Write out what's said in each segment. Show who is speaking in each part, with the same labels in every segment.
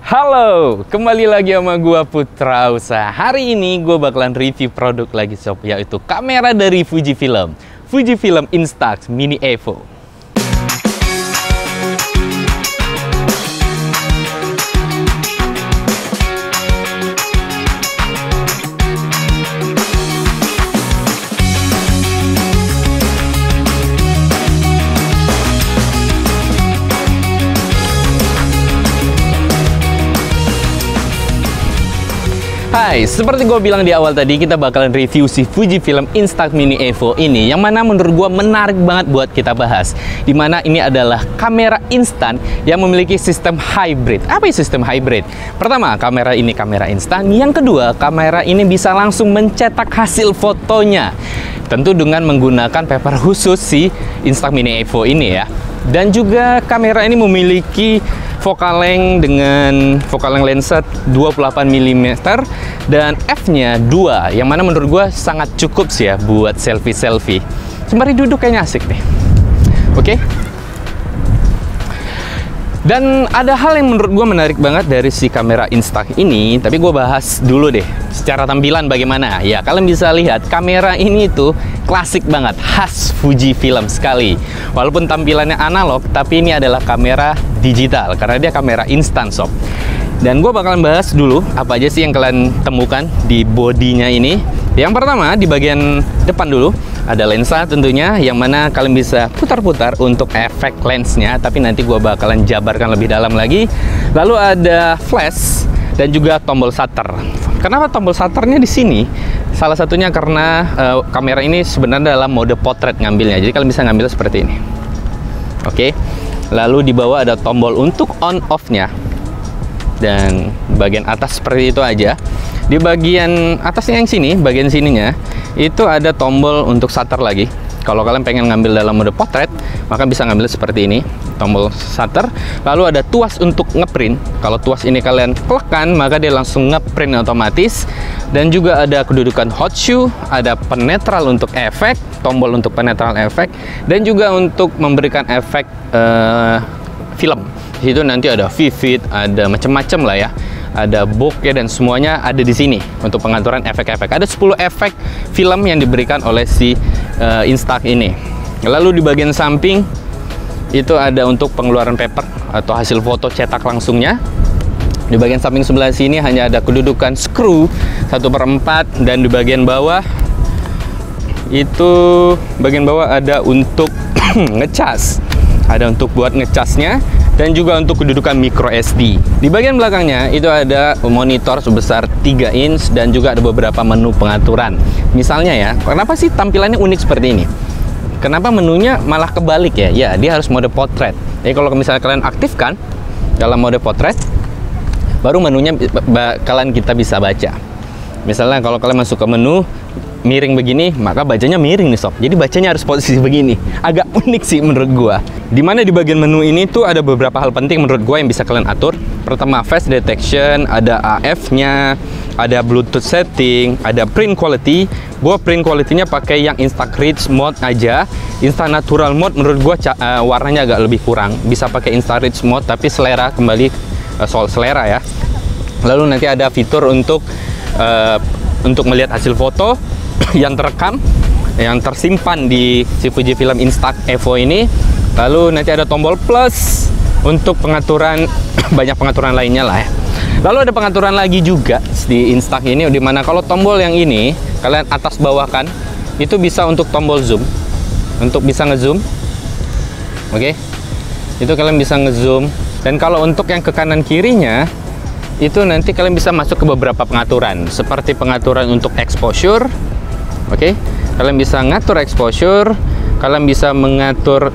Speaker 1: Halo, kembali lagi sama gua Putra Usaha. Hari ini gua bakalan review produk lagi sob, yaitu kamera dari Fujifilm, Fujifilm Instax Mini Evo. Hai, seperti gue bilang di awal tadi, kita bakalan review si Fujifilm Instax Mini Evo ini, yang mana menurut gue menarik banget buat kita bahas. Dimana ini adalah kamera instan yang memiliki sistem hybrid. Apa itu sistem hybrid? Pertama, kamera ini kamera instan. Yang kedua, kamera ini bisa langsung mencetak hasil fotonya. Tentu dengan menggunakan paper khusus si Instax Mini Evo ini ya. Dan juga kamera ini memiliki focal length dengan focal length lensa 28 mm dan f-nya 2, yang mana menurut gue sangat cukup sih ya buat selfie-selfie. Sembari duduk kayaknya asik nih. Oke. Dan ada hal yang menurut gue menarik banget dari si kamera Instax ini, tapi gue bahas dulu deh secara tampilan bagaimana. Ya, kalian bisa lihat kamera ini tuh klasik banget, khas Fujifilm sekali. Walaupun tampilannya analog, tapi ini adalah kamera digital karena dia kamera instan sob. Dan gue bakalan bahas dulu apa aja sih yang kalian temukan di bodinya ini. Yang pertama, di bagian depan dulu ada lensa tentunya, yang mana kalian bisa putar-putar untuk efek lensnya, tapi nanti gue bakalan jabarkan lebih dalam lagi. Lalu ada flash dan juga tombol shutter. Kenapa tombol shutternya di sini? Salah satunya karena kamera ini sebenarnya dalam mode potret ngambilnya, jadi kalian bisa ngambil seperti ini. Oke. Lalu di bawah ada tombol untuk on off-nya. Dan bagian atas seperti itu aja. Di bagian atasnya yang sini, bagian sininya itu ada tombol untuk shutter lagi. Kalau kalian pengen ngambil dalam mode potret, maka bisa ngambil seperti ini, tombol shutter. Lalu ada tuas untuk ngeprint. Kalau tuas ini kalian tekan, maka dia langsung ngeprint otomatis. Dan juga ada kedudukan hot shoe, ada penetral untuk efek, tombol untuk penetral efek, dan juga untuk memberikan efek film. Di situ nanti ada vivid, ada macam-macam lah ya. Ada bokeh dan semuanya ada di sini untuk pengaturan efek-efek. Ada 10 efek film yang diberikan oleh si Instax ini. Lalu di bagian samping itu ada untuk pengeluaran paper atau hasil foto cetak langsungnya. Di bagian samping sebelah sini hanya ada kedudukan screw 1/4, dan di bagian bawah itu bagian bawah ada untuk ngecas. Ada untuk buat ngecasnya, dan juga untuk kedudukan micro SD. Di bagian belakangnya itu ada monitor sebesar 3 inch dan juga ada beberapa menu pengaturan. Misalnya ya, kenapa sih tampilannya unik seperti ini? Kenapa menunya malah kebalik ya? Ya, dia harus mode potret. Jadi kalau misalnya kalian aktifkan dalam mode potret, baru menunya kalian kita bisa baca. Misalnya kalau kalian masuk ke menu miring begini, maka bacanya miring nih sob. Jadi bacanya harus posisi begini. Agak unik sih menurut gua. Dimana di bagian menu ini tuh ada beberapa hal penting menurut gua yang bisa kalian atur. Pertama, face detection, ada AF-nya, ada Bluetooth setting, ada print quality. Gua print quality-nya pakai yang Instax Rich mode aja. Insta Natural mode menurut gua warnanya agak lebih kurang. Bisa pakai Insta Rich mode, tapi selera kembali soal selera ya. Lalu nanti ada fitur untuk melihat hasil foto yang terekam, yang tersimpan di si Fujifilm Instax Evo ini. Lalu nanti ada tombol plus untuk pengaturan banyak pengaturan lainnya lah ya. Lalu ada pengaturan lagi juga di Instax ini, dimana kalau tombol yang ini kalian atas bawahkan, itu bisa untuk tombol zoom, untuk bisa ngezoom. Oke, itu kalian bisa ngezoom. Dan kalau untuk yang ke kanan kirinya, itu nanti kalian bisa masuk ke beberapa pengaturan, seperti pengaturan untuk exposure. Oke, kalian bisa ngatur exposure, kalian bisa mengatur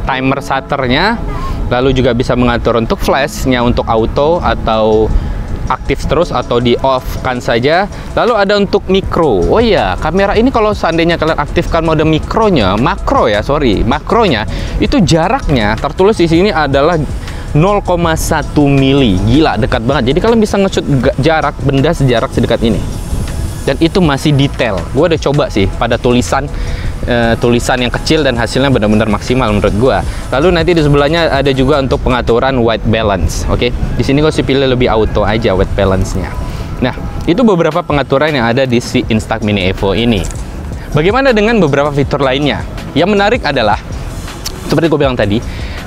Speaker 1: timer shutternya, lalu juga bisa mengatur untuk flashnya, untuk auto atau aktif terus atau di off kan saja. Lalu ada untuk mikro. Oh iya, kamera ini kalau seandainya kalian aktifkan mode mikronya, makronya itu jaraknya tertulis di sini adalah 0,1 mili. Gila, dekat banget. Jadi kalian bisa nge-shoot jarak benda sejarak sedekat ini. Dan itu masih detail. Gue udah coba sih pada tulisan tulisan yang kecil dan hasilnya benar-benar maksimal menurut gua. Lalu nanti di sebelahnya ada juga untuk pengaturan white balance. Oke, di sini gua sih pilih lebih auto aja white balance-nya. Nah, itu beberapa pengaturan yang ada di si Instax Mini Evo ini. Bagaimana dengan beberapa fitur lainnya? Yang menarik adalah seperti gue bilang tadi,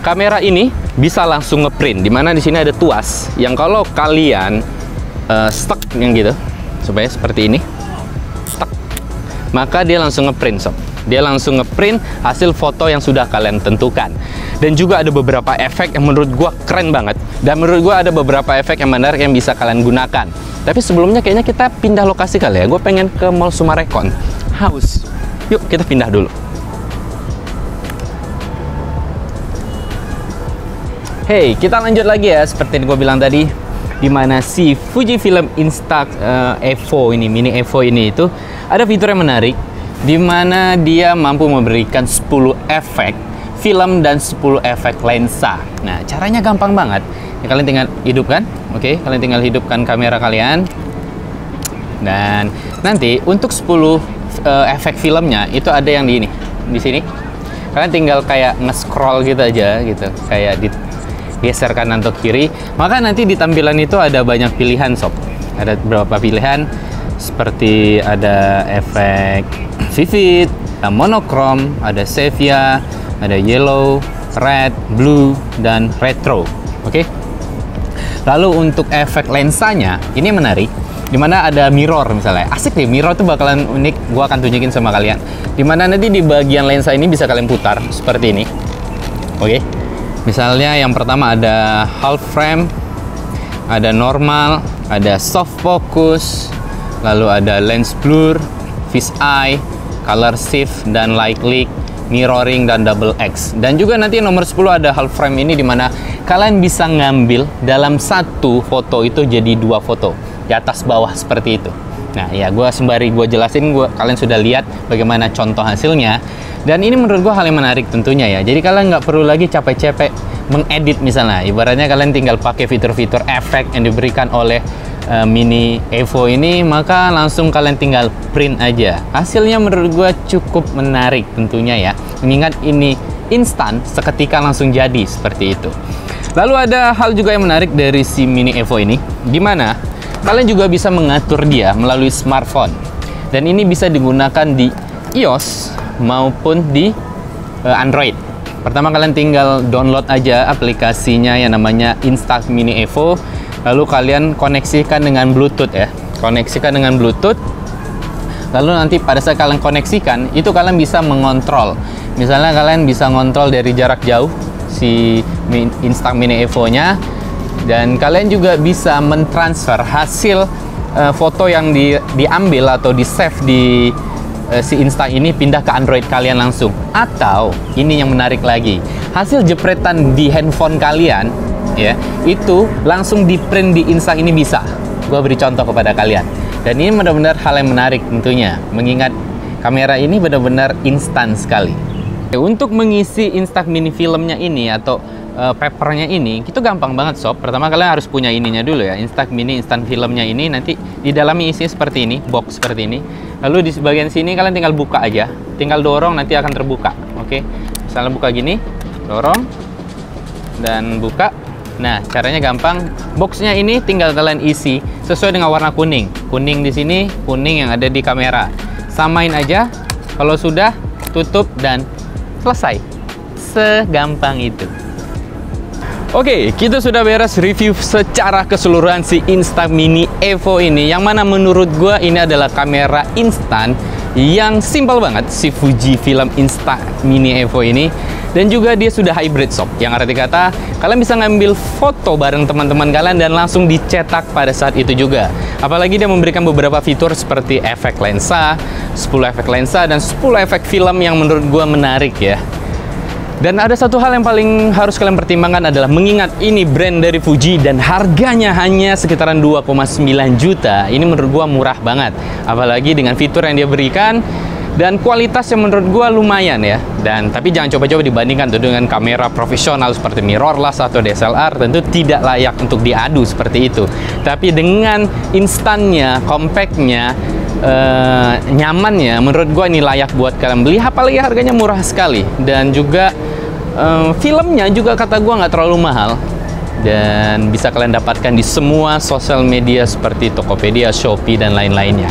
Speaker 1: kamera ini bisa langsung ngeprint. Dimana di sini ada tuas yang kalau kalian stuck yang gitu, supaya seperti ini, stuck, maka dia langsung ngeprint sob. Dia langsung ngeprint hasil foto yang sudah kalian tentukan. Dan juga ada beberapa efek yang menurut gua keren banget. Dan menurut gua ada beberapa efek yang menarik yang bisa kalian gunakan. Tapi sebelumnya kayaknya kita pindah lokasi kali ya. Gue pengen ke Mall Summarecon. Haus. Yuk kita pindah dulu. Hey, kita lanjut lagi ya. Seperti yang gue bilang tadi, dimana si Fujifilm Instax Evo ini, Mini Evo ini itu ada fitur yang menarik, dimana dia mampu memberikan 10 efek film dan 10 efek lensa. Nah, caranya gampang banget. Ya, kalian tinggal hidupkan, oke? Kalian tinggal hidupkan kamera kalian. Dan nanti untuk 10 efek filmnya itu ada yang di sini. Kalian tinggal kayak nge-scroll gitu aja gitu, kayak digeser kanan atau kiri. Maka nanti di tampilan itu ada banyak pilihan sob. Ada beberapa pilihan seperti ada efek vivid, monochrome, ada sepia, ada yellow, red, blue, dan retro. Oke. Lalu untuk efek lensanya ini menarik, dimana ada mirror misalnya. Asik nih, mirror tuh bakalan unik. Gua akan tunjukin sama kalian. Dimana nanti di bagian lensa ini bisa kalian putar seperti ini. Oke. Misalnya yang pertama ada half frame, ada normal, ada soft focus, lalu ada lens blur, fish eye, color shift, dan light click, mirroring, dan double X. Dan juga nanti nomor 10 ada half frame ini, dimana kalian bisa ngambil dalam satu foto itu jadi 2 foto di atas bawah seperti itu. Nah ya, sembari gue jelasin, kalian sudah lihat bagaimana contoh hasilnya. Dan ini menurut gue hal yang menarik tentunya ya. Jadi kalian nggak perlu lagi capek-capek mengedit misalnya. Ibaratnya kalian tinggal pakai fitur-fitur efek yang diberikan oleh Mini Evo ini, maka langsung kalian tinggal print aja. Hasilnya menurut gue cukup menarik tentunya ya, mengingat ini instan, seketika langsung jadi seperti itu. Lalu ada hal juga yang menarik dari si Mini Evo ini, dimana kalian juga bisa mengatur dia melalui smartphone. Dan ini bisa digunakan di iOS maupun di Android. Pertama kalian tinggal download aja aplikasinya yang namanya Instax Mini Evo. Lalu kalian koneksikan dengan Bluetooth ya. Koneksikan dengan Bluetooth. Lalu nanti pada saat kalian koneksikan, itu kalian bisa mengontrol. Misalnya kalian bisa ngontrol dari jarak jauh si Instax Mini Evo-nya. Dan kalian juga bisa mentransfer hasil foto yang diambil atau di-save di si Instax ini pindah ke Android kalian langsung. Atau ini yang menarik lagi, hasil jepretan di handphone kalian ya, itu langsung di print di Instax ini bisa. Gua beri contoh kepada kalian. Dan ini benar-benar hal yang menarik tentunya, mengingat kamera ini benar-benar instan sekali. Untuk mengisi Instax Mini filmnya ini atau papernya ini, itu gampang banget sob. Pertama kalian harus punya ininya dulu ya, Instax Mini instant filmnya ini. Nanti di dalamnya isinya seperti ini, box seperti ini. Lalu di bagian sini kalian tinggal buka aja, tinggal dorong nanti akan terbuka. Oke, misalnya buka gini, dorong dan buka. Nah, caranya gampang. Boxnya ini tinggal kalian isi sesuai dengan warna kuning. Kuning di sini, kuning yang ada di kamera. Samain aja. Kalau sudah, tutup dan selesai. Segampang itu. Oke, kita sudah beres review secara keseluruhan si Instax Mini Evo ini, yang mana menurut gue ini adalah kamera instan yang simple banget, si Fujifilm Instax Mini Evo ini. Dan juga dia sudah hybrid sob, yang arti kata kalian bisa ngambil foto bareng teman-teman kalian dan langsung dicetak pada saat itu juga. Apalagi dia memberikan beberapa fitur seperti efek lensa, 10 efek lensa, dan 10 efek film yang menurut gue menarik ya. Dan ada satu hal yang paling harus kalian pertimbangkan adalah mengingat ini brand dari Fuji dan harganya hanya sekitaran 2,9 juta. Ini menurut gua murah banget. Apalagi dengan fitur yang dia berikan dan kualitas yang menurut gua lumayan ya. Dan tapi jangan coba-coba dibandingkan tuh dengan kamera profesional seperti mirrorless atau DSLR, tentu tidak layak untuk diadu seperti itu. Tapi dengan instannya, compactnya, nyaman ya. Menurut gue ini layak buat kalian beli, apalagi harganya murah sekali. Dan juga filmnya juga kata gue nggak terlalu mahal. Dan bisa kalian dapatkan di semua sosial media seperti Tokopedia, Shopee, dan lain-lainnya.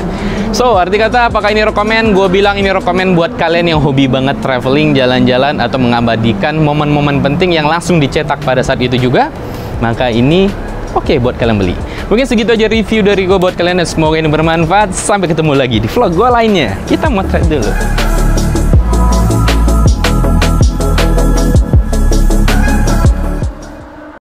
Speaker 1: So, arti kata apakah ini rekomen? Gue bilang ini rekomen buat kalian yang hobi banget traveling, jalan-jalan, atau mengabadikan momen-momen penting yang langsung dicetak pada saat itu juga. Maka ini oke buat kalian beli. Mungkin segitu aja review dari gue buat kalian, dan semoga ini bermanfaat. Sampai ketemu lagi di vlog gue lainnya. Kita motret dulu.